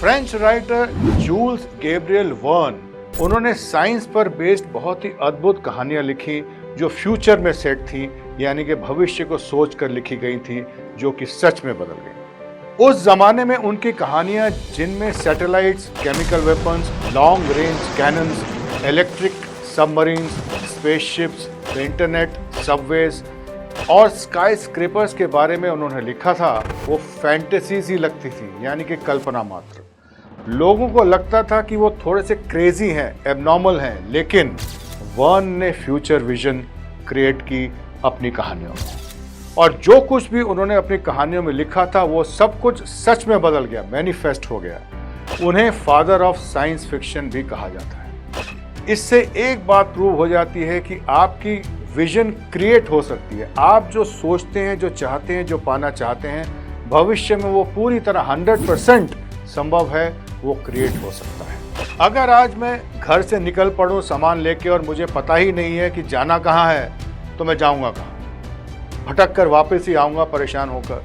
French writer joules Gabriel वर्न, उन्होंने science पर based बहुत ही अद्भुत कहानियां लिखी जो फ्यूचर में सेट थी, यानी कि भविष्य को सोच कर लिखी गई थी, जो कि सच में बदल गई। उस जमाने में उनकी कहानियां, जिनमें satellites, chemical weapons, long range cannons, electric submarines, spaceships, internet, subways और स्काई स्क्रेपर्स के बारे में उन्होंने लिखा था, वो फैंटेसीज ही लगती थी, यानी कि कल्पना मात्र। लोगों को लगता था कि वो थोड़े से क्रेजी हैं, एबनॉर्मल हैं, लेकिन वर्न ने फ्यूचर विजन क्रिएट की अपनी कहानियों में, और जो कुछ भी उन्होंने अपनी कहानियों में लिखा था वो सब कुछ सच में बदल गया, मैनिफेस्ट हो गया। उन्हें फादर ऑफ साइंस फिक्शन भी कहा जाता है। इससे एक बात प्रूव हो जाती है कि आपकी विजन क्रिएट हो सकती है। आप जो सोचते हैं, जो चाहते हैं, जो पाना चाहते हैं, भविष्य में वो पूरी तरह 100% संभव है, वो क्रिएट हो सकता है। अगर आज मैं घर से निकल पड़ूं सामान लेके और मुझे पता ही नहीं है कि जाना कहाँ है, तो मैं जाऊंगा कहाँ? भटक कर वापस ही आऊंगा परेशान होकर।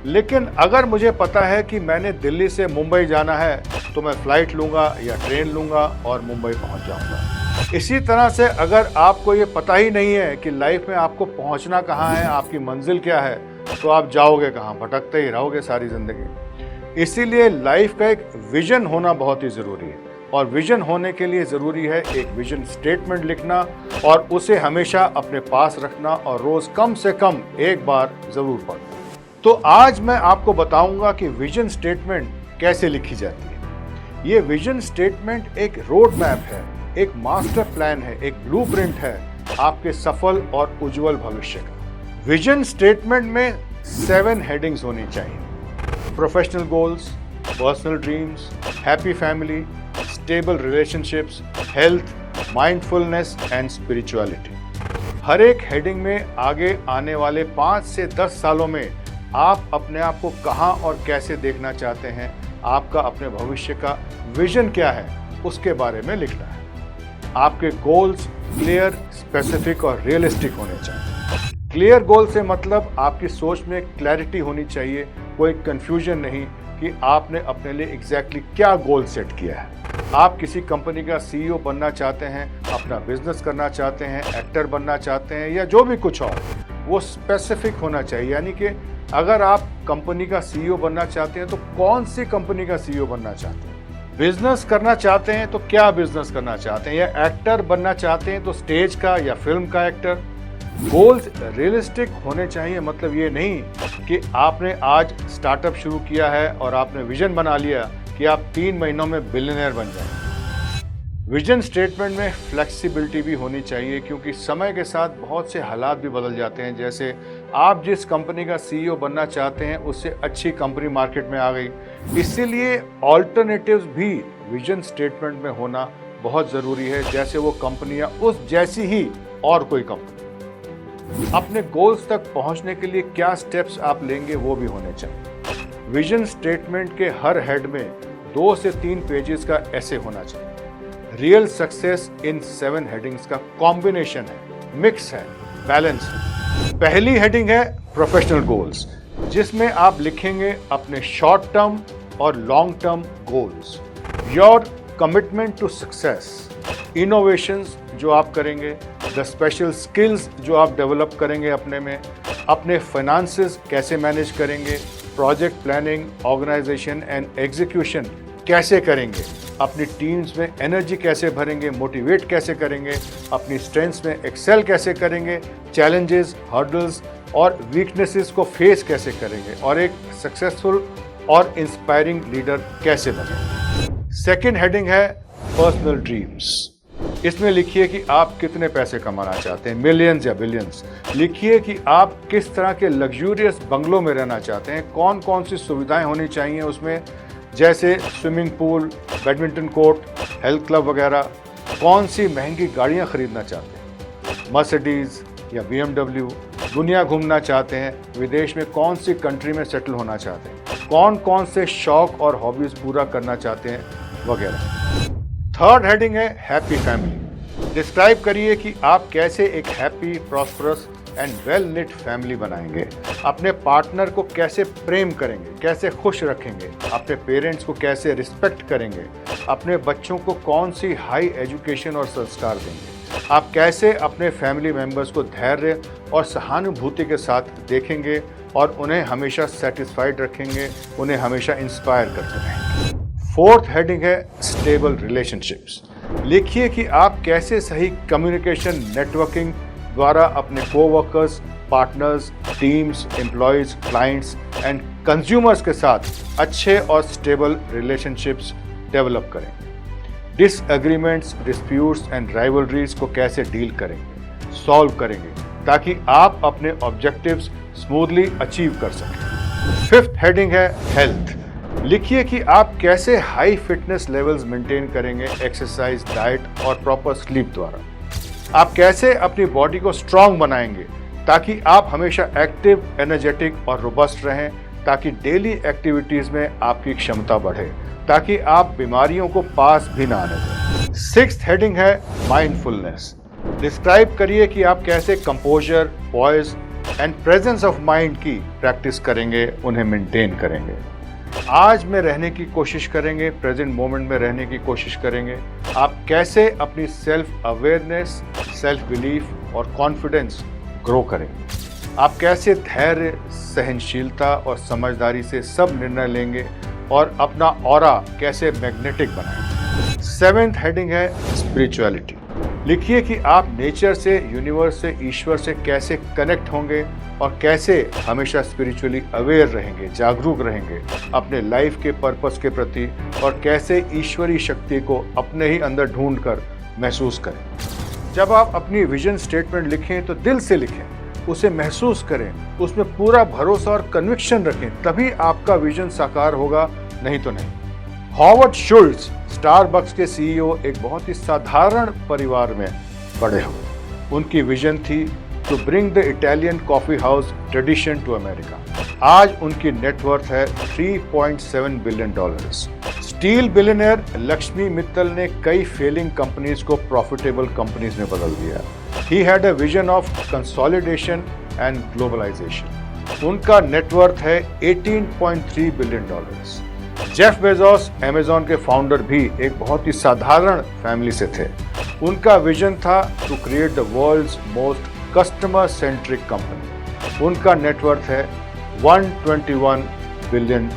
लेकिन अगर मुझे पता है कि मैंने दिल्ली से मुंबई जाना है, तो मैं फ्लाइट लूंगा या ट्रेन लूंगा और मुंबई पहुंच जाऊंगा। इसी तरह से अगर आपको ये पता ही नहीं है कि लाइफ में आपको पहुंचना कहाँ है, आपकी मंजिल क्या है, तो आप जाओगे कहाँ? भटकते ही रहोगे सारी जिंदगी। इसीलिए लाइफ का एक विजन होना बहुत ही ज़रूरी है, और विजन होने के लिए ज़रूरी है एक विजन स्टेटमेंट लिखना और उसे हमेशा अपने पास रखना और रोज़ कम से कम एक बार ज़रूर पढ़ना। तो आज मैं आपको बताऊंगा कि विजन स्टेटमेंट कैसे लिखी जाती है। ये विजन स्टेटमेंट एक रोड मैप है, एक मास्टर प्लान है, एक ब्लूप्रिंट है आपके सफल और उज्जवल भविष्य का। विजन स्टेटमेंट में 7 हेडिंग्स होनी चाहिए: professional goals, personal dreams, happy family, stable relationships, health, mindfulness and spirituality. हर एक हेडिंग में आगे आने वाले 5 से 10 सालों में आप अपने आप को कहां और कैसे देखना चाहते हैं, आपका अपने भविष्य का विजन क्या है, उसके बारे में लिखना है। आपके गोल्स क्लियर, स्पेसिफिक और रियलिस्टिक होने चाहिए। क्लियर गोल से मतलब आपकी सोच में क्लैरिटी होनी चाहिए, कोई कंफ्यूजन नहीं कि आपने अपने लिए एग्जैक्टली क्या गोल सेट किया है। आप किसी कंपनी का सीईओ बनना चाहते हैं, अपना बिजनेस करना चाहते हैं, एक्टर बनना चाहते हैं, या जो भी कुछ और, वो स्पेसिफिक होना चाहिए। यानी कि अगर आप कंपनी का सीईओ बनना चाहते हैं तो कौन सी कंपनी का सीईओ बनना चाहते हैं, बिजनेस करना चाहते हैं तो क्या बिजनेस करना चाहते हैं, या एक्टर बनना चाहते हैं तो स्टेज का या फिल्म का एक्टर। गोल्स रियलिस्टिक होने चाहिए, मतलब ये नहीं कि आपने आज स्टार्टअप शुरू किया है और आपने विजन बना लिया कि आप 3 महीनों में बिलियनर बन जाएं। विजन स्टेटमेंट में फ्लेक्सिबिलिटी भी होनी चाहिए, क्योंकि समय के साथ बहुत से हालात भी बदल जाते हैं। जैसे आप जिस कंपनी का सीईओ बनना चाहते हैं उससे अच्छी कंपनी मार्केट में आ गई, इसीलिए ऑल्टरनेटिव्स भी विजन स्टेटमेंट में होना बहुत ज़रूरी है। जैसे वो कंपनियां उस जैसी ही और कोई कंपनी। अपने गोल्स तक पहुंचने के लिए क्या स्टेप्स आप लेंगे, वो भी होने चाहिए। विजन स्टेटमेंट के हर हेड में 2 से 3 पेजेस का ऐसे होना चाहिए। रियल सक्सेस इन 7 हेडिंग्स का कॉम्बिनेशन है, मिक्स है, बैलेंस है। पहली हेडिंग है प्रोफेशनल गोल्स, जिसमें आप लिखेंगे अपने शॉर्ट टर्म और long term goals, your commitment to success, innovations जो आप करेंगे, द स्पेशल स्किल्स जो आप डेवलप करेंगे अपने में, अपने फाइनेंसेस कैसे मैनेज करेंगे, project planning, organisation and execution कैसे करेंगे, अपनी टीम्स में एनर्जी कैसे भरेंगे, मोटिवेट कैसे करेंगे, अपनी स्ट्रेंथ्स में एक्सेल कैसे करेंगे, चैलेंजेस, हर्डल्स और वीकनेसेस को फेस कैसे करेंगे, और एक सक्सेसफुल और इंस्पायरिंग लीडर कैसे बनेंगे। सेकंड हेडिंग है पर्सनल ड्रीम्स। इसमें लिखिए कि आप कितने पैसे कमाना चाहते हैं, मिलियंस या बिलियंस। लिखिए कि आप किस तरह के लग्जूरियस बंगलों में रहना चाहते हैं, कौन कौन सी सुविधाएं होनी चाहिए उसमें, जैसे swimming pool, badminton court, health club वगैरह। कौन सी महंगी गाड़ियां खरीदना चाहते हैं, मर्सिडीज या BMW। दुनिया घूमना चाहते हैं, विदेश में कौन सी कंट्री में सेटल होना चाहते हैं, कौन कौन से शौक और हॉबीज पूरा करना चाहते हैं, वगैरह। थर्ड हेडिंग है हैप्पी फैमिली। डिस्क्राइब करिए कि आप कैसे एक happy, prosperous and well knit family बनाएंगे। अपने पार्टनर को कैसे प्रेम करेंगे, कैसे खुश रखेंगे, अपने पेरेंट्स को कैसे रिस्पेक्ट करेंगे, अपने बच्चों को कौन सी हाई एजुकेशन और संस्कार देंगे, आप कैसे अपने फैमिली मेंबर्स को धैर्य और सहानुभूति के साथ देखेंगे और उन्हें हमेशा सेटिस्फाइड रखेंगे, उन्हें हमेशा इंस्पायर करते रहेंगे। फोर्थ हेडिंग है स्टेबल रिलेशनशिप्स। लिखिए कि आप कैसे सही कम्युनिकेशन नेटवर्किंग द्वारा अपने coworkers, partners, teams, employees, clients and consumers के साथ अच्छे और स्टेबल रिलेशनशिप्स डेवलप करें। डिसएग्रीमेंट्स, डिस्प्यूट्स एंड राइवलरीज को कैसे डील करेंगे, सॉल्व करेंगे, ताकि आप अपने ऑब्जेक्टिव्स स्मूथली अचीव कर सकें। फिफ्थ हेडिंग है हेल्थ। लिखिए कि आप कैसे हाई फिटनेस लेवल्स मेंटेन करेंगे एक्सरसाइज, डाइट और प्रॉपर स्लीप द्वारा। आप कैसे अपनी बॉडी को स्ट्रांग बनाएंगे ताकि आप हमेशा एक्टिव, एनर्जेटिक और रोबस्ट रहें, ताकि डेली एक्टिविटीज में आपकी क्षमता बढ़े, ताकि आप बीमारियों को पास भी ना आने दें। सिक्स्थ हेडिंग है माइंडफुलनेस। डिस्क्राइब करिए कि आप कैसे composure, poise and presence of mind की प्रैक्टिस करेंगे, उन्हें मेंटेन करेंगे। आज में रहने की कोशिश करेंगे, प्रेजेंट मोमेंट में रहने की कोशिश करेंगे। आप कैसे अपनी सेल्फ अवेयरनेस, सेल्फ बिलीफ और कॉन्फिडेंस ग्रो करेंगे। आप कैसे धैर्य, सहनशीलता और समझदारी से सब निर्णय लेंगे और अपना ऑरा कैसे मैग्नेटिक बनाएंगे। सेवेंथ हेडिंग है स्पिरिचुअलिटी। लिखिए कि आप नेचर से, यूनिवर्स से, ईश्वर से कैसे कनेक्ट होंगे और कैसे हमेशा स्पिरिचुअली अवेयर रहेंगे, जागरूक रहेंगे अपने लाइफ के पर्पस के प्रति, और कैसे ईश्वरीय शक्ति को अपने ही अंदर ढूंढकर महसूस करें। जब आप अपनी विजन स्टेटमेंट लिखें तो दिल से लिखें, उसे महसूस करें, उसमें पूरा भरोसा और कन्विक्शन रखें, तभी आपका विजन साकार होगा, नहीं तो नहीं। हॉवर्ड शुल्ट्ज, स्टारबक्स के सीईओ, एक बहुत ही साधारण परिवार में बड़े हुए। उनकी विजन थी to bring the Italian coffee house tradition to America. आज उनकी नेटवर्थ है $3.7 billion. Steel billionaire Lakshmi Mittal ने कई फेलिंग कंपनीज को प्रॉफिटेबल कंपनीज में बदल दिया। He had a vision of consolidation and globalization. उनका नेटवर्थ है $18.3 बिलियन। जेफ बेजोस, अमेज़न के फाउंडर, भी एक बहुत ही साधारण फैमिली से थे। उनका विजन था to create the world's most customer centric company. उनका नेटवर्थ है $121 बिलियन।